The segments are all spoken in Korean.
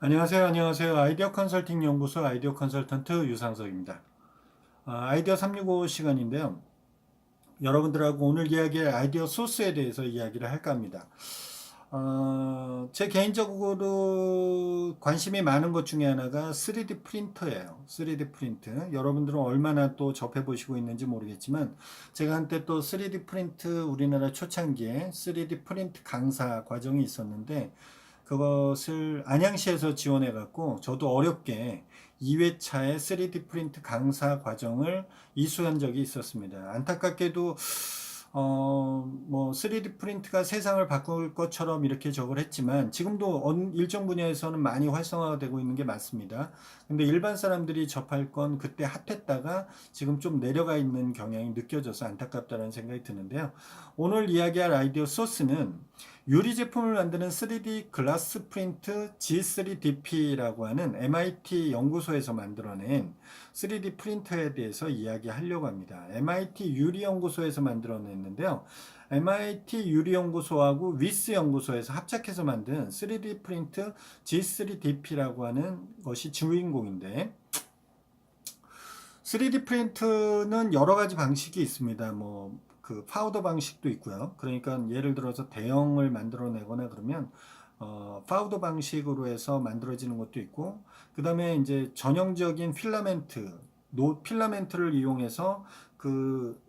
안녕하세요. 안녕하세요. 아이디어 컨설팅 연구소 아이디어 컨설턴트 유상석입니다. 아이디어 365 시간인데요. 여러분들하고 오늘 이야기할 아이디어 소스에 대해서 이야기를 할까 합니다. 제 개인적으로 관심이 많은 것 중에 하나가 3D 프린터예요. 3D 프린트. 여러분들은 얼마나 또 접해 보시고 있는지 모르겠지만 제가 한때 또 3D 프린트 우리나라 초창기에 3D 프린트 강사 과정이 있었는데 그것을 안양시에서 지원해 갖고 저도 어렵게 2회차의 3D 프린트 강사 과정을 이수한 적이 있었습니다. 안타깝게도 뭐 3D 프린트가 세상을 바꿀 것처럼 이렇게 저걸 했지만 지금도 일정 분야에서는 많이 활성화가 되고 있는 게 맞습니다. 근데 일반 사람들이 접할 건 그때 핫했다가 지금 좀 내려가 있는 경향이 느껴져서 안타깝다는 생각이 드는데요. 오늘 이야기할 아이디어 소스는 유리 제품을 만드는 3D 글라스 프린트 G3DP라고 하는 MIT 연구소에서 만들어낸 3D 프린터에 대해서 이야기하려고 합니다. MIT 유리연구소에서 만들어냈는데요. MIT 유리연구소하고 위스 연구소에서 합작해서 만든 3D 프린트 G3DP라고 하는 것이 주인공인데 3D 프린트는 여러 가지 방식이 있습니다. 뭐 그 파우더 방식도 있고요. 그러니까 예를 들어서 대형을 만들어내거나 그러면 파우더 방식으로 해서 만들어지는 것도 있고, 그 다음에 이제 전형적인 필라멘트를 이용해서 그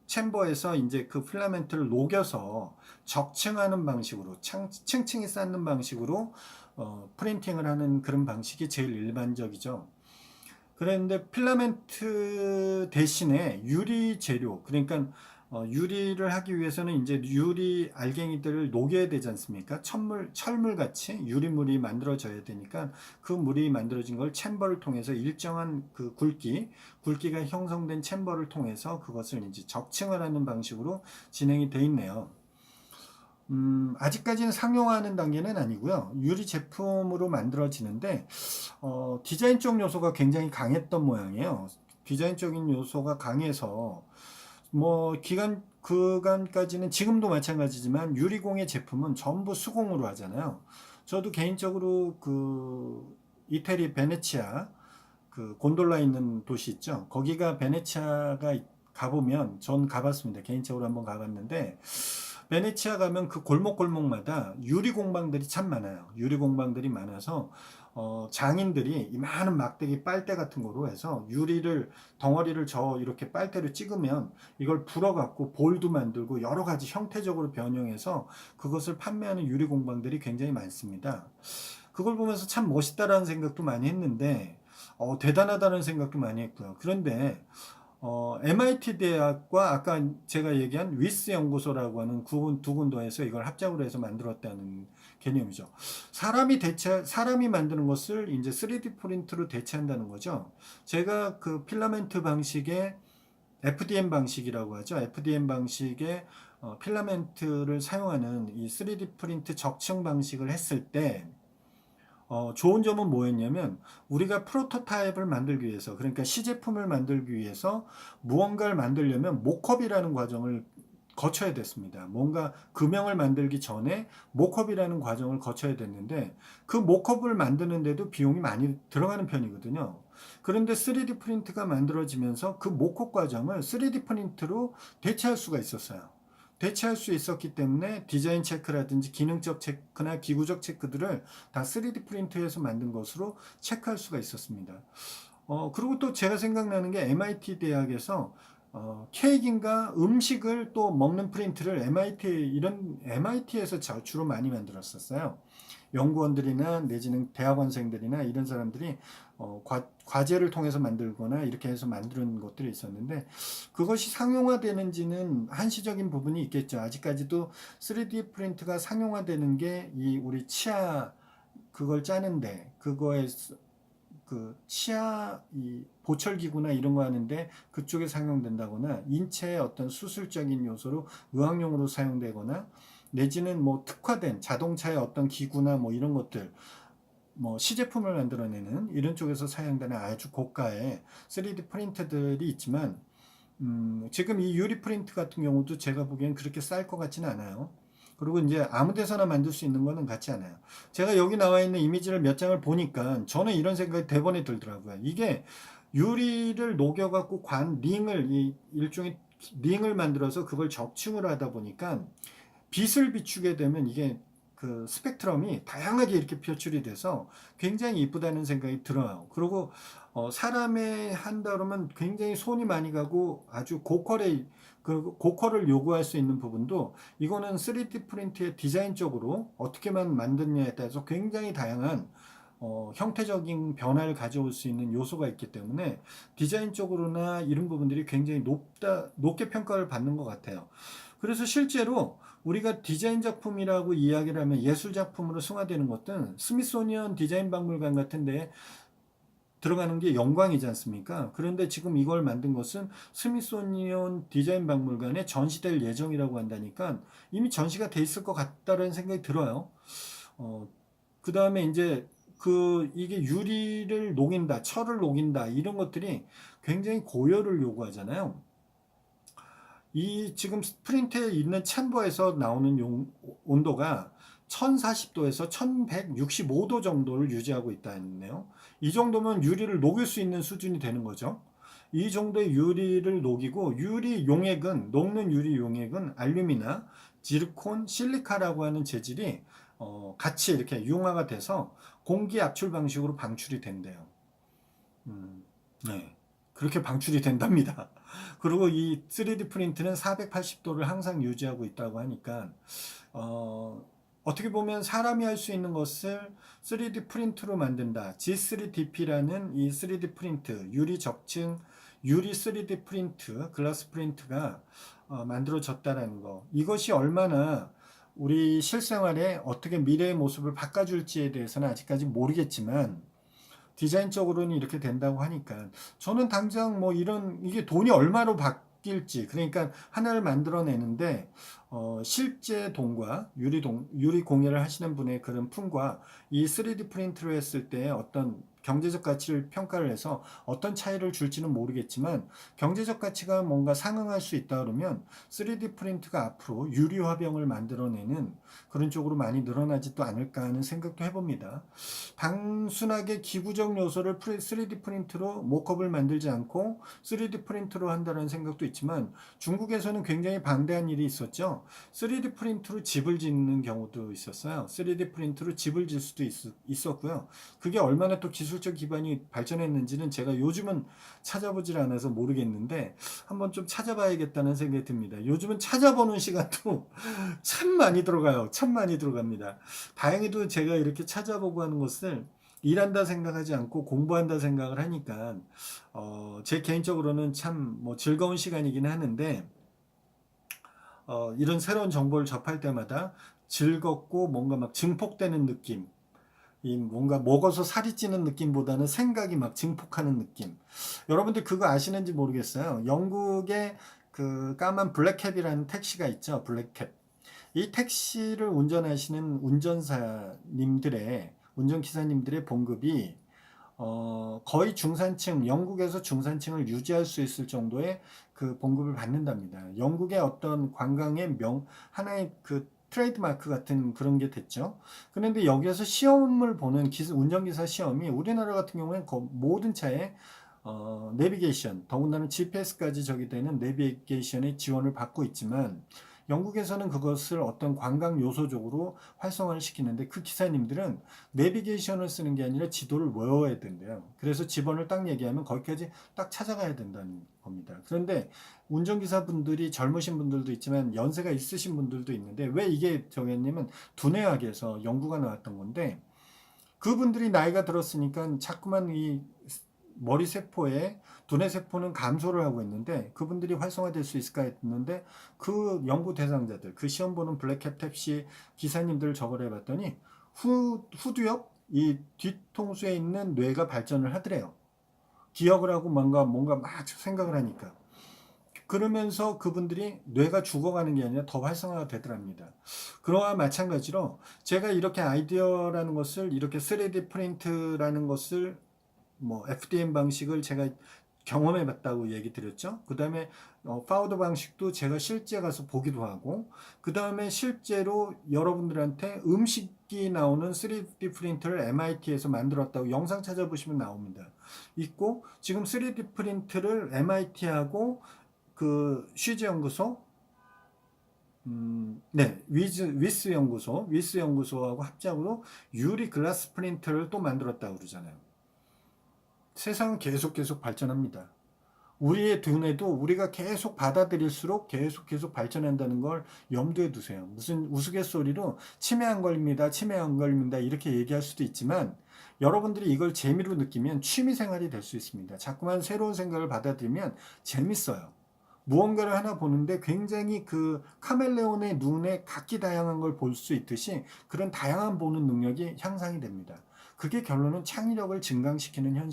챔버에서 이제 그 필라멘트를 녹여서 적층하는 방식으로, 층층이 쌓는 방식으로 프린팅을 하는 그런 방식이 제일 일반적이죠. 그런데 필라멘트 대신에 유리 재료, 그러니까 유리를 하기 위해서는 이제 유리 알갱이들을 녹여야 되지 않습니까? 철물 같이 유리물이 만들어져야 되니까 그 물이 만들어진 걸 챔버를 통해서 일정한 그 굵기가 형성된 챔버를 통해서 그것을 이제 적층을 하는 방식으로 진행이 돼 있네요. 아직까지는 상용화하는 단계는 아니고요. 유리 제품으로 만들어지는데 디자인적 요소가 굉장히 강했던 모양이에요. 디자인적인 요소가 강해서 뭐 그간까지는 지금도 마찬가지지만 유리공예 제품은 전부 수공으로 하잖아요. 저도 개인적으로 그 이태리 베네치아 그 곤돌라 있는 도시 있죠. 거기가 베네치아가 가보면 전 가봤습니다. 개인적으로 한번 가봤는데 베네치아 가면 그 골목골목마다 유리 공방들이 참 많아요. 유리 공방들이 많아서 장인들이 이 많은 막대기 빨대 같은 거로 해서 유리를 덩어리를 저 이렇게 빨대로 찍으면 이걸 불어갖고 볼도 만들고 여러 가지 형태적으로 변형해서 그것을 판매하는 유리 공방들이 굉장히 많습니다. 그걸 보면서 참 멋있다라는 생각도 많이 했는데 대단하다는 생각도 많이 했고요. 그런데 MIT 대학과 아까 제가 얘기한 위스 연구소라고 하는 두 군도에서 이걸 합작으로 해서 만들었다는 개념이죠. 사람이 만드는 것을 이제 3D 프린트로 대체한다는 거죠. 제가 그 필라멘트 방식의 FDM 방식이라고 하죠. FDM 방식의 필라멘트를 사용하는 이 3D 프린트 적층 방식을 했을 때 좋은 점은 뭐였냐면 우리가 프로토타입을 만들기 위해서, 그러니까 시제품을 만들기 위해서 무언가를 만들려면 모컵이라는 과정을 거쳐야 됐습니다. 뭔가 금형을 만들기 전에 모컵이라는 과정을 거쳐야 됐는데 그 모컵을 만드는데도 비용이 많이 들어가는 편이거든요. 그런데 3D 프린트가 만들어지면서 그 모컵 과정을 3D 프린트로 대체할 수가 있었어요. 대체할 수 있었기 때문에 디자인 체크라든지 기능적 체크나 기구적 체크들을 다 3D 프린터에서 만든 것으로 체크할 수가 있었습니다. 그리고 또 제가 생각나는 게 MIT 대학에서 케이크인가 음식을 또 먹는 프린트를 MIT에서 주로 많이 만들었었어요. 연구원들이나 내지는 대학원생들이나 이런 사람들이 과제를 통해서 만들거나 이렇게 해서 만드는 것들이 있었는데 그것이 상용화되는지는 한시적인 부분이 있겠죠. 아직까지도 3D 프린트가 상용화되는 게 이 우리 치아 그걸 짜는데 그거에 그 치아 이 보철 기구나 이런 거 하는데 그쪽에 사용된다거나 인체의 어떤 수술적인 요소로 의학용으로 사용되거나 내지는 뭐 특화된 자동차의 어떤 기구나 뭐 이런 것들 뭐 시제품을 만들어내는 이런 쪽에서 사용되는 아주 고가의 3D 프린터들이 있지만 지금 이 유리 프린트 같은 경우도 제가 보기엔 그렇게 쌀 것 같지는 않아요. 그리고 이제 아무 데서나 만들 수 있는 거는 같지 않아요. 제가 여기 나와 있는 이미지를 몇 장을 보니까 저는 이런 생각이 대번에 들더라고요. 이게 유리를 녹여갖고 링을, 일종의 링을 만들어서 그걸 적층을 하다 보니까 빛을 비추게 되면 이게 그 스펙트럼이 다양하게 이렇게 표출이 돼서 굉장히 이쁘다는 생각이 들어요. 그리고 사람의 한다 그러면 굉장히 손이 많이 가고 아주 고퀄을 요구할 수 있는 부분도 이거는 3D 프린트의 디자인적으로 어떻게만 만드냐에 따라서 굉장히 다양한 형태적인 변화를 가져올 수 있는 요소가 있기 때문에 디자인적으로나 이런 부분들이 굉장히 높게 평가를 받는 것 같아요. 그래서 실제로 우리가 디자인 작품이라고 이야기를 하면 예술 작품으로 승화되는 것은 스미소니언 디자인 박물관 같은 데 들어가는 게 영광이지 않습니까? 그런데 지금 이걸 만든 것은 스미소니언 디자인 박물관에 전시될 예정이라고 한다니까 이미 전시가 돼 있을 것 같다는 생각이 들어요. 그 다음에 이제 이게 유리를 녹인다, 철을 녹인다, 이런 것들이 굉장히 고열을 요구하잖아요. 이 지금 프린트에 있는 챔버에서 나오는 온도가 1040도에서 1165도 정도를 유지하고 있다네요. 이 정도면 유리를 녹일 수 있는 수준이 되는 거죠. 이 정도의 유리를 녹이고 녹는 유리 용액은 알루미나, 지르콘, 실리카라고 하는 재질이 같이 이렇게 융화가 돼서 공기 압출 방식으로 방출이 된대요. 네. 그렇게 방출이 된답니다. 그리고 이 3D 프린트는 480도를 항상 유지하고 있다고 하니까 어떻게 보면 사람이 할 수 있는 것을 3D 프린트로 만든다. G3DP라는 이 3D 프린트, 유리 적층, 유리 3D 프린트, 글라스 프린트가 만들어졌다는 거. 이것이 얼마나 우리 실생활에 어떻게 미래의 모습을 바꿔줄지에 대해서는 아직까지 모르겠지만 디자인적으로는 이렇게 된다고 하니까 저는 당장 뭐 이게 돈이 얼마로 바뀔지, 그러니까 하나를 만들어내는데 실제 돈과 유리 공예를 하시는 분의 그런 품과 이 3D 프린트로 했을 때 어떤 경제적 가치를 평가를 해서 어떤 차이를 줄지는 모르겠지만 경제적 가치가 뭔가 상응할 수 있다 그러면 3D 프린트가 앞으로 유리 화병을 만들어내는 그런 쪽으로 많이 늘어나지도 않을까 하는 생각도 해봅니다. 단순하게 기구적 요소를 3D 프린트로 모컵을 만들지 않고 3D 프린트로 한다는 생각도 있지만 중국에서는 굉장히 방대한 일이 있었죠. 3D 프린트로 집을 짓는 경우도 있었어요. 3D 프린트로 집을 질 수도 있었고요. 그게 얼마나 또 기술적 기반이 발전했는지는 제가 요즘은 찾아보질 않아서 모르겠는데 한번 좀 찾아봐야겠다는 생각이 듭니다. 요즘은 찾아보는 시간도 참 많이 들어가요. 참 많이 들어갑니다. 다행히도 제가 이렇게 찾아보고 하는 것을 일한다 생각하지 않고 공부한다 생각을 하니까 제 개인적으로는 참 뭐 즐거운 시간이긴 하는데 이런 새로운 정보를 접할 때마다 즐겁고 뭔가 막 증폭되는 느낌, 이 뭔가 먹어서 살이 찌는 느낌보다는 생각이 막 증폭하는 느낌. 여러분들 그거 아시는지 모르겠어요. 영국의 그 까만 블랙캡이라는 택시가 있죠. 블랙캡. 이 택시를 운전하시는 운전기사님들의 봉급이 거의 중산층, 영국에서 중산층을 유지할 수 있을 정도의 그 봉급을 받는답니다. 영국의 어떤 관광의 하나의 그 트레이드마크 같은 그런 게 됐죠. 그런데 여기에서 시험을 보는 운전기사 시험이 우리나라 같은 경우는 모든 차에 내비게이션, 더군다나 GPS까지 적이 되는 내비게이션의 지원을 받고 있지만 영국에서는 그것을 어떤 관광 요소적으로 활성화를 시키는데 그 기사님들은 내비게이션을 쓰는 게 아니라 지도를 외워야 된대요. 그래서 지번을 딱 얘기하면 거기까지 딱 찾아가야 된다는 겁니다. 그런데 운전기사분들이 젊으신 분들도 있지만 연세가 있으신 분들도 있는데 왜 이게 정했냐면 두뇌학에서 연구가 나왔던 건데 그분들이 나이가 들었으니까 자꾸만 이 머리 세포에 두뇌 세포는 감소를 하고 있는데 그분들이 활성화될 수 있을까 했는데 그 연구 대상자들, 그 시험 보는 블랙캡 택시 기사님들을 적을 해봤더니 후두엽 이 뒤통수에 있는 뇌가 발전을 하더래요. 기억을 하고 뭔가 막 생각을 하니까. 그러면서 그분들이 뇌가 죽어가는 게 아니라 더 활성화가 되더랍니다. 그러와 마찬가지로 제가 이렇게 아이디어라는 것을 이렇게 3D 프린트라는 것을 뭐 FDM 방식을 제가 경험해 봤다고 얘기 드렸죠. 그 다음에 파우더 방식도 제가 실제 가서 보기도 하고, 그 다음에 실제로 여러분들한테 음식이 나오는 3D 프린터를 MIT에서 만들었다고 영상 찾아보시면 나옵니다. 있고, 지금 3D 프린트를 MIT하고 그 쉬즈 연구소, 네, 위스 연구소하고 합작으로 유리 글라스 프린터를 또 만들었다고 그러잖아요. 세상은 계속 발전합니다. 우리의 두뇌도 우리가 계속 받아들일수록 계속 발전한다는 걸 염두에 두세요. 무슨 우스갯소리로 치매 안 걸립니다, 치매 안 걸립니다 이렇게 얘기할 수도 있지만, 여러분들이 이걸 재미로 느끼면 취미 생활이 될 수 있습니다. 자꾸만 새로운 생각을 받아들이면 재밌어요. 무언가를 하나 보는데 굉장히 그 카멜레온의 눈에 각기 다양한 걸 볼 수 있듯이 그런 다양한 보는 능력이 향상이 됩니다. 그게 결론은 창의력을 증강시키는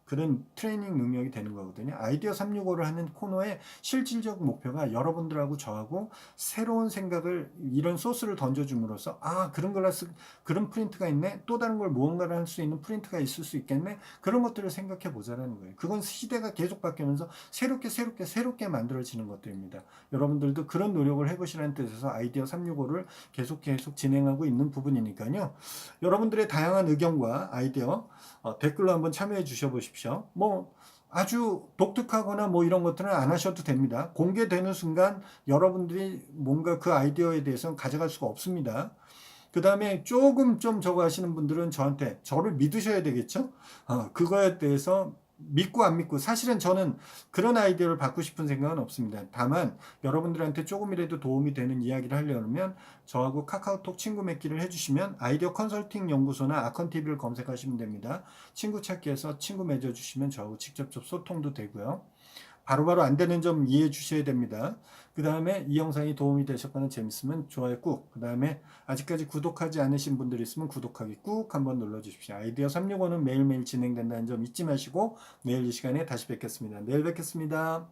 그런 트레이닝 능력이 되는 거거든요. 아이디어 365를 하는 코너의 실질적 목표가 여러분들하고 저하고 새로운 생각을, 이런 소스를 던져줌으로써, 아, 그런 글라스, 그런 프린트가 있네, 또 다른 걸 무언가를 할 수 있는 프린트가 있을 수 있겠네, 그런 것들을 생각해 보자라는 거예요. 그건 시대가 계속 바뀌면서 새롭게 만들어지는 것들입니다. 여러분들도 그런 노력을 해보시라는 뜻에서 아이디어 365를 계속 진행하고 있는 부분이니까요. 여러분들의 다양한 의견과 아이디어 댓글로 한번 참여해 주셔보십시오. 뭐 아주 독특하거나 뭐 이런 것들은 안 하셔도 됩니다. 공개되는 순간 여러분들이 뭔가 그 아이디어에 대해서는 가져갈 수가 없습니다. 그 다음에 조금 좀 저거 하시는 분들은 저를 믿으셔야 되겠죠? 그거에 대해서 믿고 안 믿고, 사실은 저는 그런 아이디어를 받고 싶은 생각은 없습니다. 다만 여러분들한테 조금이라도 도움이 되는 이야기를 하려면 저하고 카카오톡 친구 맺기를 해주시면 아이디어 컨설팅 연구소나 아컨TV를 검색하시면 됩니다. 친구 찾기에서 친구 맺어주시면 저하고 직접적 소통도 되고요. 바로바로 안 되는 점 이해해 주셔야 됩니다. 그 다음에 이 영상이 도움이 되셨거나 재밌으면 좋아요 꾹, 그 다음에 아직까지 구독하지 않으신 분들 있으면 구독하기 꾹 한번 눌러주십시오. 아이디어 365는 매일매일 진행된다는 점 잊지 마시고 내일 이 시간에 다시 뵙겠습니다. 내일 뵙겠습니다.